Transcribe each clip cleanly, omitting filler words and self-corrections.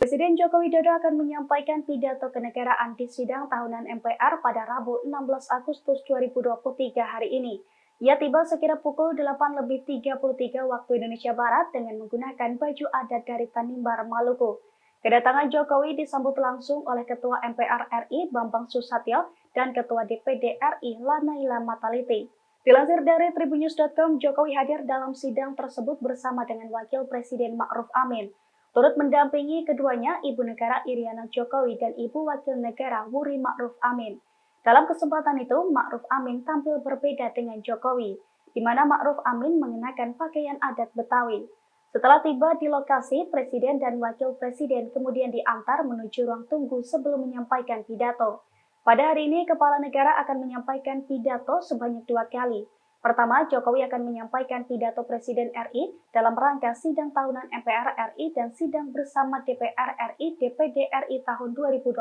Presiden Joko Widodo akan menyampaikan pidato kenegaraan di sidang tahunan MPR pada Rabu 16 Agustus 2023 hari ini. Ia tiba sekira pukul 8:33 waktu Indonesia Barat dengan menggunakan baju adat dari Tanimbar, Maluku. Kedatangan Jokowi disambut langsung oleh Ketua MPR RI Bambang Susatyo dan Ketua DPD RI Lanaila Mataliti. Dilansir dari Tribunnews.com, Jokowi hadir dalam sidang tersebut bersama dengan Wakil Presiden Ma'ruf Amin. Turut mendampingi keduanya Ibu Negara Iriana Jokowi dan Ibu Wakil Negara Wuri Ma'ruf Amin. Dalam kesempatan itu, Ma'ruf Amin tampil berbeda dengan Jokowi, di mana Ma'ruf Amin mengenakan pakaian adat Betawi. Setelah tiba di lokasi, Presiden dan Wakil Presiden kemudian diantar menuju ruang tunggu sebelum menyampaikan pidato. Pada hari ini, Kepala Negara akan menyampaikan pidato sebanyak 2 kali. Pertama, Jokowi akan menyampaikan pidato Presiden RI dalam rangka sidang tahunan MPR RI dan sidang bersama DPR RI DPD RI tahun 2023.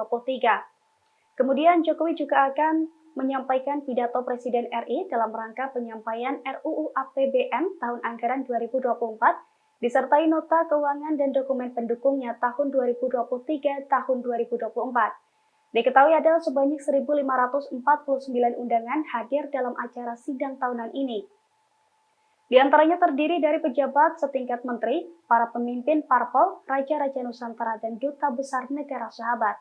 Kemudian Jokowi juga akan menyampaikan pidato Presiden RI dalam rangka penyampaian RUU APBN tahun anggaran 2024 disertai nota keuangan dan dokumen pendukungnya tahun 2023 tahun 2024. Diketahui ada sebanyak 1.549 undangan hadir dalam acara sidang tahunan ini. Di antaranya terdiri dari pejabat setingkat menteri, para pemimpin parpol, raja-raja Nusantara, dan duta besar negara sahabat.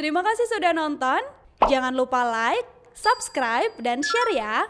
Terima kasih sudah nonton. Jangan lupa like, subscribe, dan share ya.